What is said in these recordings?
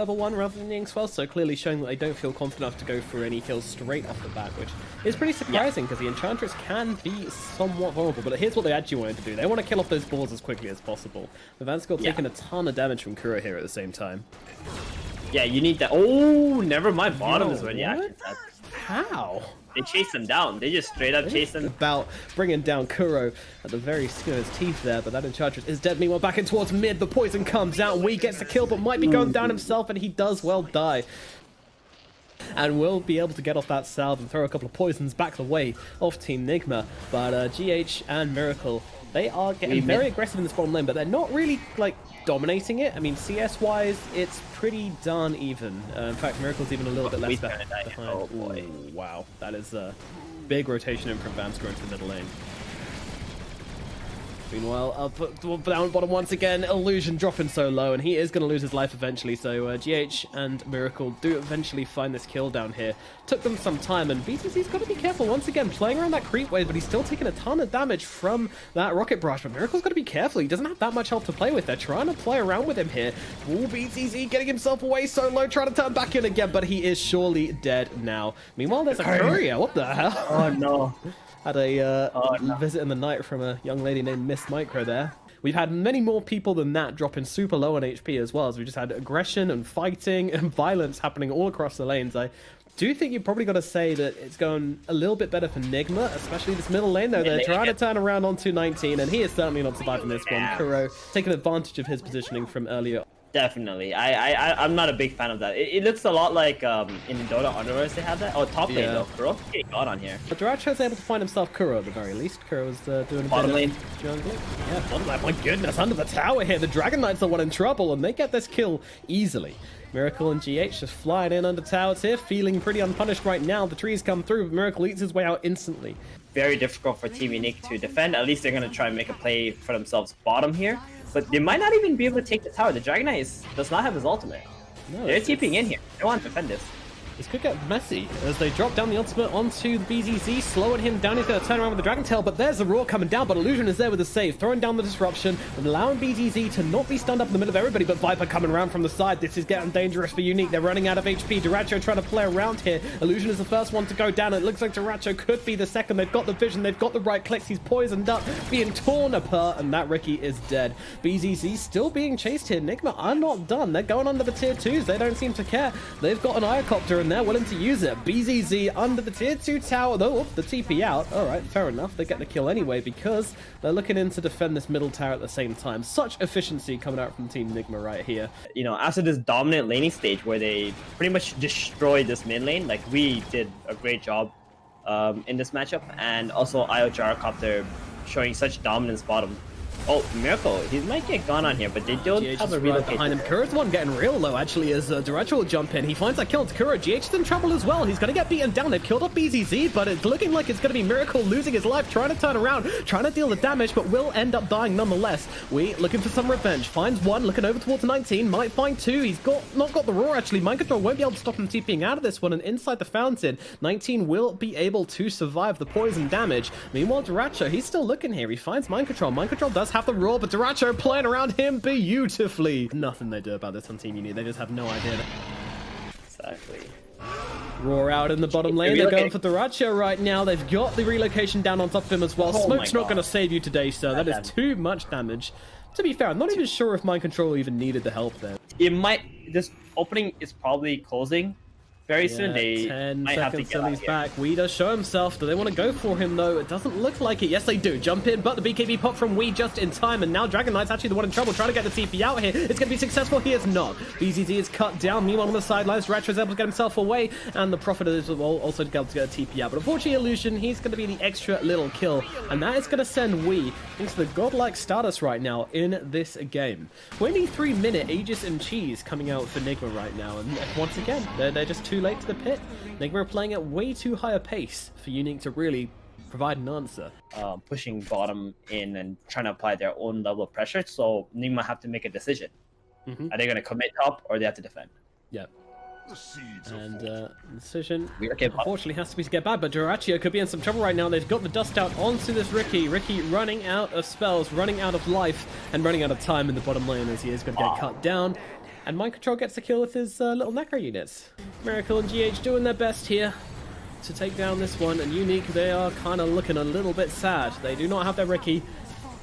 level 1 rather than Ying's well, so clearly showing that they don't feel confident enough to go for any kills straight off the bat, which is pretty surprising because the Enchantress can be somewhat vulnerable. But here's what they actually wanted to do. They want to kill off those balls as quickly as possible. The Vanskell taking a ton of damage from Kuro here at the same time. Yeah, you need that. Oh, never mind. Bottom is where the action is. How? They chase him down. They just straight up chase him. About bringing down Kuro at the very skin of his teeth there, but that Enchantress is dead. Meanwhile, back in towards mid, the poison comes out. Wee gets the kill, but might be going down himself, and he does well die. And will be able to get off that salve and throw a couple of poisons back the way of Team Nigma. But GH and Miracle, they are getting very aggressive in this bottom lane, but they're not really, like, dominating it. I mean, CS-wise, it's pretty darn even. In fact, Miracle's even a little bit less behind. Oh, boy. Ooh, wow, that is a big rotation in from Vanskell into the middle lane. Meanwhile, up down bottom once again, Illusion dropping so low, and he is going to lose his life eventually, so GH and Miracle do eventually find this kill down here. Took them some time, and BTC's got to be careful once again, playing around that creep wave, but he's still taking a ton of damage from that Rocket Barrage, but Miracle's got to be careful. He doesn't have that much health to play with. They're trying to play around with him here. Ooh, BTC getting himself away so low, trying to turn back in again, but he is surely dead now. Meanwhile, there's a courier. What the hell? Oh, no. Had a visit in the night from a young lady named Miss Micro there. We've had many more people than that dropping super low on HP as well, as we just had aggression and fighting and violence happening all across the lanes. I do think you've probably got to say that it's going a little bit better for Nigma, especially this middle lane, though. They're trying to turn around on 219, and he is certainly not surviving this one. Kuro taking advantage of his positioning from earlier. Definitely. I'm not a big fan of that. It looks a lot like in Dota Underworlds they have that. Oh, top lane though. Kuro getting got on here. But Duracho's able to find himself Kuro at the very least. Kuro's doing a bottom bit lane. Of jungling. Yeah, bottom lane. My goodness, under the tower here. The Dragon Knights are one in trouble, and they get this kill easily. Miracle and GH just flying in under towers here, feeling pretty unpunished right now. The trees come through, but Miracle eats his way out instantly. Very difficult for Team Unique to defend. At least they're going to try and make a play for themselves bottom here. But they might not even be able to take the tower. The Dragon Knight does not have his ultimate. No, they're TPing in here. They want to defend this. This could get messy as they drop down the ultimate onto the BZZ, slowing him down. He's going to turn around with the Dragon Tail, but there's the Roar coming down, but Illusion is there with the save, throwing down the disruption, and allowing BZZ to not be stunned up in the middle of everybody, but Viper coming around from the side. This is getting dangerous for Unique. They're running out of HP. Duracho trying to play around here. Illusion is the first one to go down. It looks like Duracho could be the second. They've got the vision. They've got the right clicks. He's poisoned up, being torn apart, and that Ricky is dead. BZZ still being chased here. Nigma are not done. They're going under the tier 2s. They don't seem to care. They've got an Iocopter, and they're willing to use it. BZZ under the tier 2 tower, though, the TP out. Alright, fair enough. They get the kill anyway because they're looking in to defend this middle tower at the same time. Such efficiency coming out from Team Nigma right here. You know, after this dominant laning stage where they pretty much destroyed this mid lane, like we did a great job in this matchup, and also IO Gyrocopter showing such dominance bottom. Oh, Miracle, he might get gone on here, but they don't have a relocate. Behind him. Kuro's the one getting real low, actually, as Duracho will jump in. He finds that kill to Kuro. GH is in trouble as well. He's going to get beaten down. They've killed off BZZ, but it's looking like it's going to be Miracle losing his life, trying to turn around, trying to deal the damage, but will end up dying nonetheless. We looking for some revenge. Finds one, looking over towards 19, might find two. He's not got the Roar, actually. Mind Control won't be able to stop him TPing out of this one, and inside the fountain, 19 will be able to survive the poison damage. Meanwhile, Duracho, he's still looking here. He finds Mind Control. Mind Control does have the Roar, but Duracho playing around him beautifully. Nothing they do about this on Team Unique. They just have no idea. Exactly. Roar out in the bottom lane. They're going for Duracho right now. They've got the relocation down on top of him as well. Smoke's not going to save you today, sir. That is too much damage. To be fair, I'm not even sure if Mind Control even needed the help there. It might. This opening is probably closing very soon. They 10 might have to seconds get till he's out back. Wee does show himself. Do they want to go for him, though? It doesn't look like it. Yes, they do. Jump in, but the BKB pop from Wee just in time, and now Dragon Knight's actually the one in trouble, trying to get the TP out here. It's going to be successful. He is not. BZZ is cut down. Meanwhile, on the sidelines, Ratcho is able to get himself away, and the Prophet is also able to get a TP out. But unfortunately, Illusion, he's going to be the extra little kill, and that is going to send Wee into the godlike status right now in this game. 23-minute Aegis and Cheese coming out for Nigma right now, and once again, they're just too late to the pit. Nigma are playing at way too high a pace for Unique to really provide an answer. Pushing bottom in and trying to apply their own level of pressure, so Nigma have to make a decision. Are they going to commit top or they have to defend? Yeah. And the decision unfortunately has to be to get back, but Duracho could be in some trouble right now. They've got the dust out onto this Ricky. Ricky running out of spells, running out of life, and running out of time in the bottom lane as he is going to get cut down. And Mind Control gets a kill with his little Necro units. Miracle and GH doing their best here to take down this one. And Unique, they are kind of looking a little bit sad. They do not have their Ricky.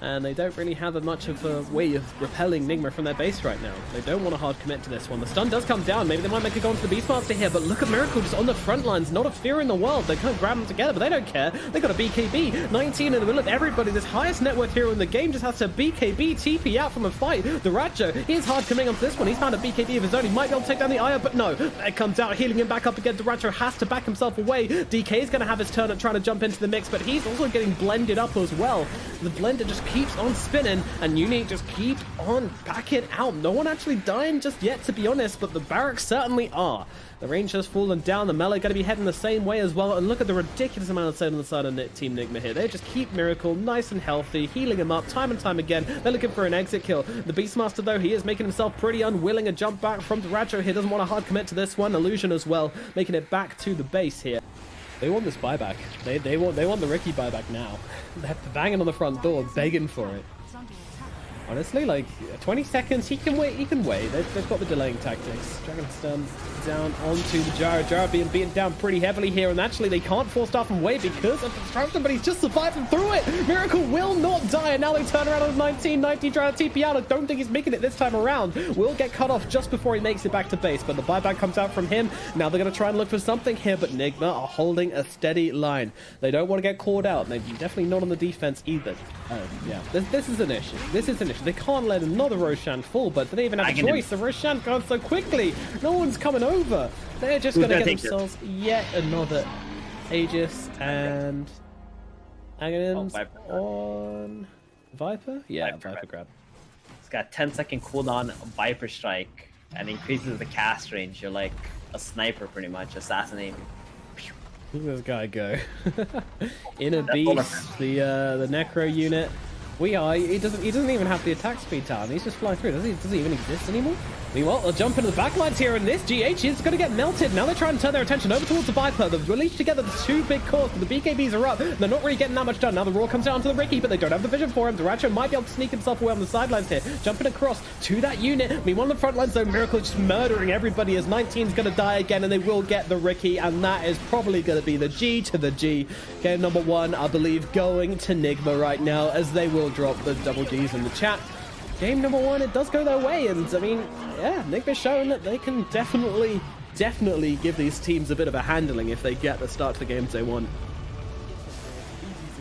And they don't really have much of a way of repelling Nigma from their base right now. They don't want to hard commit to this one. The stun does come down. Maybe they might make it go into the Beastmaster here, but look at Miracle just on the front lines. Not a fear in the world. They can't grab them together, but they don't care. They got a BKB. 19 in the middle of everybody. This highest net worth hero in the game just has to BKB TP out from a fight. Duracho, he is hard coming onto this one. He's found a BKB of his own. He might be able to take down the Io, but no. It comes out, healing him back up again. Duracho has to back himself away. DK is going to have his turn at trying to jump into the mix, but he's also getting blended up as well. The blender just keeps on spinning. And Unique just keep on backing out. No one actually dying just yet, to be honest, but the barracks certainly are. The range has fallen down. The melee going to be heading the same way as well. And look at the ridiculous amount of save on the side of Team Nigma here. They just keep Miracle nice and healthy, healing him up time and time again. They're looking for an exit kill. The Beastmaster, though, he is making himself pretty unwilling. A jump back from Duracho here. Doesn't want a hard commit to this one. Illusion as well, making it back to the base here. They want this buyback. They want the Ricky buyback now. They're banging on the front door, begging for it. Honestly, like 20 seconds, he can wait. They've got the delaying tactics. Dragon Stun down onto the Jara. Jara being beaten down pretty heavily here, and actually they can't force Star from away because of the destruction, but he's just surviving through it. Miracle will not die, and now they turn around on 19 trying to TP out. I don't think he's making it this time around. Will get cut off just before he makes it back to base, but the buyback comes out from him. Now they're going to try and look for something here, but Nigma are holding a steady line. They don't want to get caught out, and they're definitely not on the defense either. Yeah, this is an issue. This is an issue. They can't let another Roshan fall, but they don't even have a choice. The Roshan's gone so quickly. No one's coming over. They're just going to get themselves yet another Aegis and Aghanim's on Viper? Yeah, Viper grab. It's got 10-second cooldown, Viper Strike, and increases the cast range. You're like a sniper pretty much, assassinating. Look at this guy go. Inner Beast, the Necro unit. He doesn't even have the attack speed time. He's just flying through. Does he even exist anymore? Meanwhile, they'll jump into the backlines here, and this GH is going to get melted. Now they're trying to turn their attention over towards the Viper. They've released together the two big cores, but the BKBs are up. They're not really getting that much done. Now the Roar comes down to the Ricky, but they don't have the vision for him. Duracho might be able to sneak himself away on the sidelines here, jumping across to that unit. Meanwhile, on the front lines, though, Miracle is just murdering everybody as 19's going to die again, and they will get the Ricky, and that is probably going to be the G to the G. Game number one, I believe, going to Nigma right now, as they will drop the double G's in the chat. Game number one, it does go their way, and I mean, yeah, Nigma's shown that they can definitely give these teams a bit of a handling if they get the start to the games they want.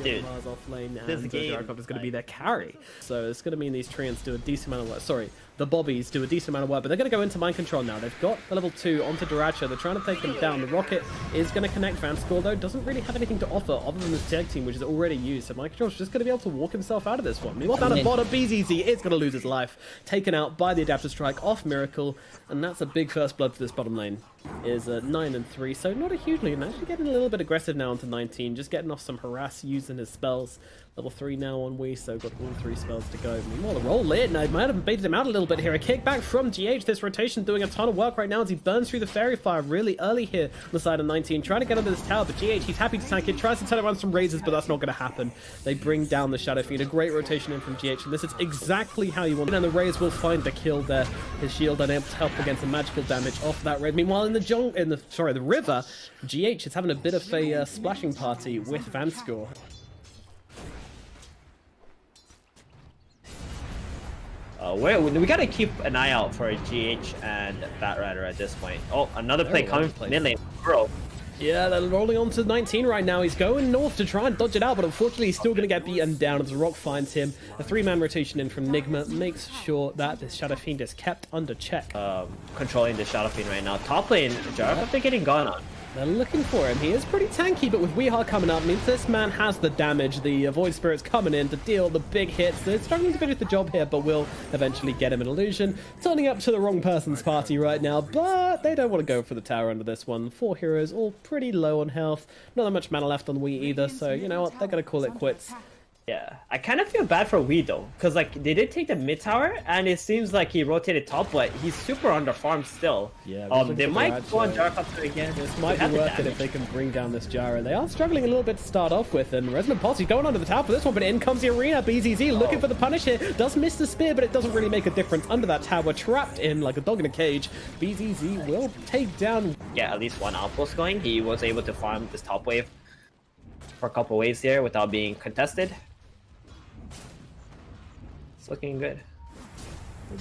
Dude, off lane, this and game Zarkov is going to be their carry. So it's going to mean these Treants do a decent amount of work. Sorry, the Bobbies do a decent amount of work, but they're going to go into Mind Control now. They've got the level 2 onto Duracho. They're trying to take them down. The Rocket is going to connect. Vanscore, though, doesn't really have anything to offer other than this tag team, which is already used. So Mind Control's just going to be able to walk himself out of this one. Meanwhile, down at bottom, BZZ is going to lose his life. Taken out by the Adaptive Strike off Miracle, and that's a big first blood for this bottom lane. Is 9-3, so not a huge lead, and actually getting a little bit aggressive now onto 19, just getting off some harass using his spells. Level 3 now on Wii, so got all 3 spells to go. Meanwhile, the roll in, I might have baited him out a little bit here. A kickback from GH, this rotation doing a ton of work right now as he burns through the Fairy Fire really early here on the side of 19, trying to get under this tower, but GH, he's happy to tank it, tries to turn around some razors, but that's not going to happen. They bring down the Shadow Fiend, a great rotation in from GH, and this is exactly how you want it, and the Raze will find the kill there. His shield unable to help against the magical damage off that Red. Meanwhile, in the river, GH is having a bit of a splashing party with Vanscore. We gotta keep an eye out for GH and Batrider at this point. Oh, another play coming from mid lane. Bro. Yeah, they're rolling on to 19 right now. He's going north to try and dodge it out, but unfortunately he's still going to get beaten down as the Rock finds him. A 3-man rotation in from Nigma makes sure that this Shadow Fiend is kept under check. Controlling the Shadow Fiend right now. Top lane, Jarkov, they're getting gone on. They're looking for him. He is pretty tanky, but with Weehar coming up, means this man has the damage. The Void Spirit's coming in to deal the big hits. They're struggling to finish the job here, but will eventually get him an illusion. Turning up to the wrong person's party right now, but they don't want to go for the tower under this one. 4 heroes, all pretty low on health. Not that much mana left on Wii either, so you know what? They're going to call it quits. Yeah, I kind of feel bad for Wee though, because like they did take the mid tower, and it seems like he rotated top, but he's super underfarmed still. Yeah, They might go on Gyrocopter again. This might be worth it if they can bring down this Gyro. They are struggling a little bit to start off with, and Resonant Pulse, he's going onto the tower for this one, but in comes the Arena. BZZ looking for the punish here. Does miss the spear, but it doesn't really make a difference under that tower. Trapped in like a dog in a cage. BZZ will take down... Get at least one outpost going. He was able to farm this top wave for a couple waves here without being contested. It's looking good.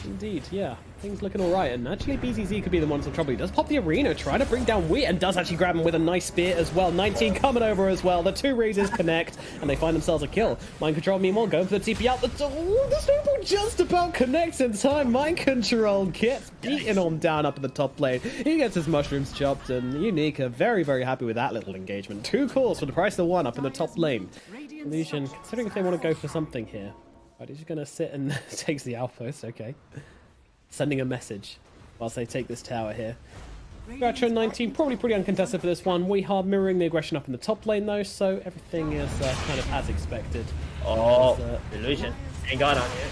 Indeed, yeah. Things looking alright, and actually BZZ could be the one in trouble. He does pop the Arena, trying to bring down Wheat, and does actually grab him with a nice spear as well. 19 coming over as well. The two raises connect, and they find themselves a kill. Mind Control, meanwhile, going for the TP out. The snowball just about connects in time. Mind Control gets beaten on down up in the top lane. He gets his mushrooms chopped, and Unique are very, very happy with that little engagement. 2 calls for the price of 1 up in the top lane. Illusion, considering if they want to go for something here. Right, he's just going to sit and takes the outpost, okay. Sending a message whilst they take this tower here. Retro 19, probably pretty uncontested for this one. We are mirroring the aggression up in the top lane though, so everything is kind of as expected. Oh, Illusion. Ain't got on here.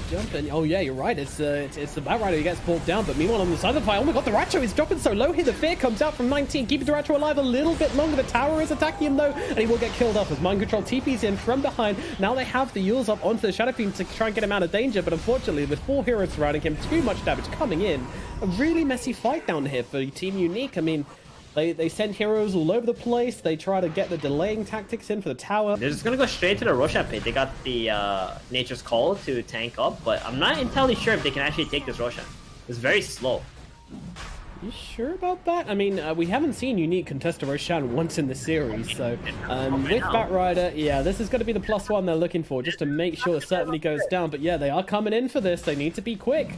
Jumping. Oh yeah, you're right. It's the Batrider who gets brought down, but meanwhile on the side of the fight, oh my god, the Ratcho is dropping so low here. The fear comes out from 19, keeping the Ratcho alive a little bit longer. The tower is attacking him though, and he will get killed off as Mind Control TP's in from behind. Now they have the Yules up onto the Shadow Fiend to try and get him out of danger, but unfortunately with 4 heroes surrounding him, too much damage coming in. A really messy fight down here for Team Unique. I mean, They send heroes all over the place. They try to get the delaying tactics in for the tower. They're just gonna go straight to the Roshan pit. They got the Nature's Call to tank up, but I'm not entirely sure if they can actually take this Roshan. It's very slow. You sure about that? I mean, we haven't seen Unique contest a Roshan once in the series, so with Batrider, yeah, this is going to be the +1 they're looking for, just to make sure it certainly goes down. But yeah, they are coming in for this. They need to be quick.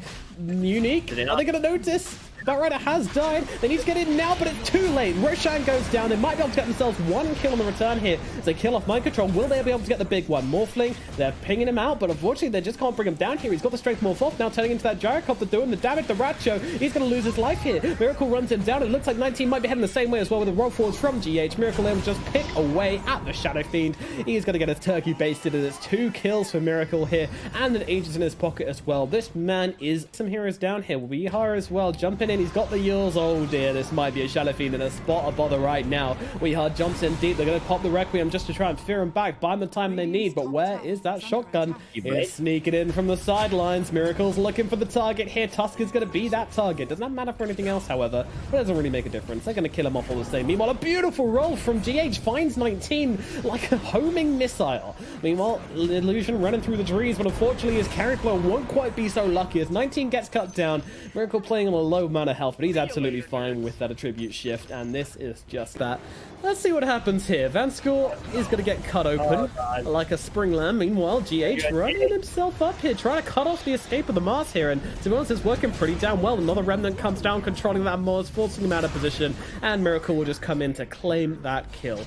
Unique, are they going to notice? Batrider has died. They need to get in now, but it's too late. Roshan goes down. They might be able to get themselves 1 kill on the return here as they kill off Mind Control. Will they be able to get the big one? Morphling, they're pinging him out, but unfortunately they just can't bring him down here. He's got the strength morph off, now turning into that Gyrocopter doing the damage. The Ratcho, he's going to lose his life here. Miracle runs him down. It looks like 19 might be heading the same way as well with the roll forwards from GH. Miracle able to just pick away at the Shadow Fiend. He's going to get his turkey basted, and it's 2 kills for Miracle here, and an Aegis in his pocket as well. This man is some heroes down here. Weehar as well, jumping in. He's got the Yules. Oh dear, this might be a Shadow Fiend in a spot of bother right now. Weehar jumps in deep. They're going to pop the Requiem just to try and fear him back, buy him the time they need. But where is that shotgun? It's sneaking in from the sidelines. Miracle's looking for the target here. Tusk is going to be that target. Does not matter for anything else, however. But it doesn't really make a difference. They're going to kill him off all the same. Meanwhile, a beautiful roll from GH finds 19 like a homing missile. Meanwhile, Illusion running through the trees, but unfortunately his carry flow won't quite be so lucky as 19 gets cut down. Miracle playing on a low amount of health, but he's absolutely fine with that attribute shift, and this is just that. Let's see what happens here. Vanscore is going to get cut open like a spring lamb. Meanwhile, GH running himself up here, trying to cut off the escape of the Mars here, and to be honest, it's working pretty damn well. Another Remnant comes down, controlling that Mars, forcing him out of position, and Miracle will just come in to claim that kill.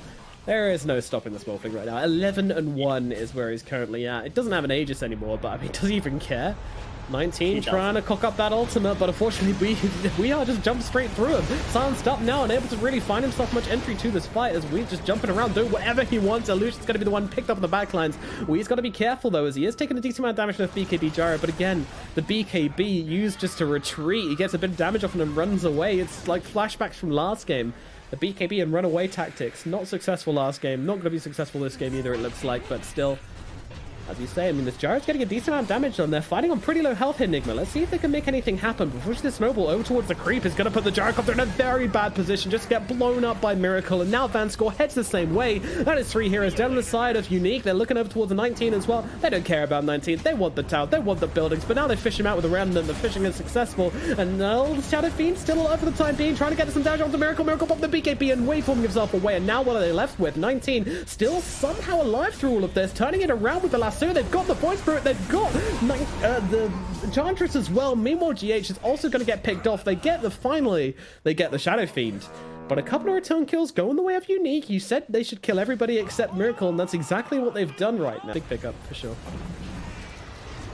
There is no stopping this Wolfing right now. 11-1 is where he's currently at. It doesn't have an Aegis anymore, but I mean, does he even care? 19 trying to cock up that ultimate, but unfortunately we are just jumped straight through him. Silenced up now, unable to really find himself much entry to this fight as we just jumping around, doing whatever he wants. Illusion's going to be the one picked up in the backlines. We's got to be careful though, as he is taking a decent amount of damage from the BKB Gyro, but again, the BKB used just to retreat. He gets a bit of damage off and runs away. It's like flashbacks from last game. The BKB and runaway tactics, not successful last game, not going to be successful this game either, it looks like, but still. As you say, I mean, this Gyro's getting a decent amount of damage on. They're fighting on pretty low health here, Nigma. Let's see if they can make anything happen. Before the snowball over towards the creep is going to put the Gyrocopter in a very bad position, just get blown up by Miracle. And now Vanscore heads the same way. That is 3 heroes down on the side of Unique. They're looking over towards the 19 as well. They don't care about 19. They want the tower. They want the buildings. But now they fish him out with a Remnant. The fishing is successful. And now the Shadow Fiend still alive for the time being, trying to get some damage onto Miracle. Miracle popped the BKB and waveforming himself away. And now what are they left with? 19 still somehow alive through all of this, turning it around with the lasso. They've got the points for it. They've got the Enchantress as well. Meanwhile, GH is also going to get picked off. Finally, they get the Shadow Fiend. But a couple of return kills go in the way of Unique. You said they should kill everybody except Miracle, and that's exactly what they've done right now. Big pickup, for sure.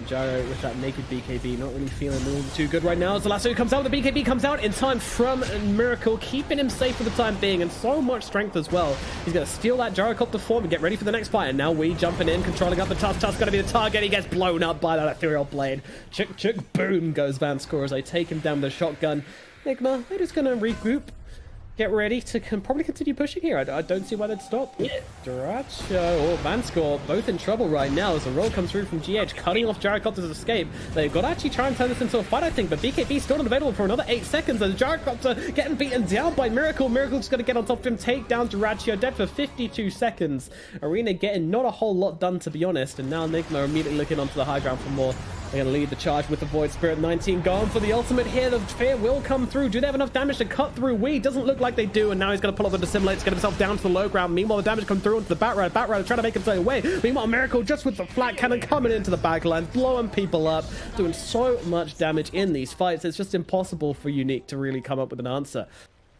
Gyro with that naked BKB, not really feeling all too good right now. As the lasso comes out, the BKB comes out in time from Miracle, keeping him safe for the time being, and so much strength as well. He's going to steal that gyrocopter form and get ready for the next fight. And now we jumping in, controlling up the Tusk. Tusk's going to be the target. He gets blown up by that ethereal blade. Chick, chick, boom goes Van Score as they take him down with a shotgun. Nigma, they're just going to regroup. Get ready to probably continue pushing here. I don't see why they'd stop. Yeah. Duracho or Vanscore both in trouble right now as the roll comes through from GH, cutting off Gyrocopter's escape. They've got to actually try and turn this into a fight, I think, but BKB still not available for another 8 seconds as Gyrocopter getting beaten down by Miracle. Miracle's going to get on top of him, take down Duracho, dead for 52 seconds. Arena getting not a whole lot done, to be honest, and now Nigma are immediately looking onto the high ground for more. They're going to lead the charge with the Void Spirit. 19 going for the ultimate here. The fear will come through. Do they have enough damage to cut through Wee? Doesn't look like they do, and now he's going to pull up the Dissimulate to get himself down to the low ground. Meanwhile, the damage comes through onto the Batrider. Batrider trying to make himself away. Meanwhile, Miracle just with the flat cannon coming into the backline, blowing people up, doing so much damage in these fights. It's just impossible for Unique to really come up with an answer.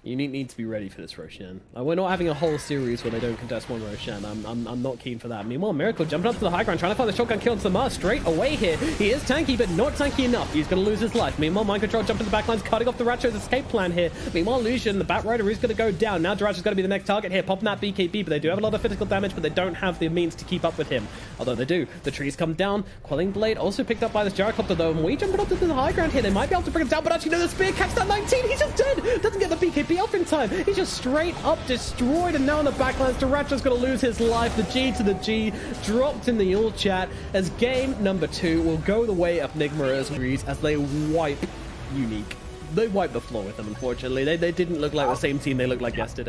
Unique need to be ready for this Roshan. We're not having a whole series where they don't contest one Roshan. I'm not keen for that. Meanwhile, Miracle jumping up to the high ground, trying to find the shotgun kill into Mars straight away here. He is tanky, but not tanky enough. He's going to lose his life. Meanwhile, Mind Control jumping to the backlines, cutting off the Ratcho's escape plan here. Meanwhile, Lucian, the Batrider, is going to go down. Now Duracho's going to be the next target here, popping that BKB, but they do have a lot of physical damage, but they don't have the means to keep up with him. Although they do. The trees come down. Quelling Blade also picked up by this Gyrocopter, though, and we jumping up to the high ground here. They might be able to bring him down, but actually, no, the spear catch that 19. He's just dead. Doesn't get the BKB up in time. He's just straight up destroyed, and now on the backlines, Duracho's going to lose his life. The G to the G dropped in the all chat as game number 2 will go the way of Nigma as they wipe Unique. They wiped the floor with them, unfortunately. They didn't look like the same team they looked like yesterday.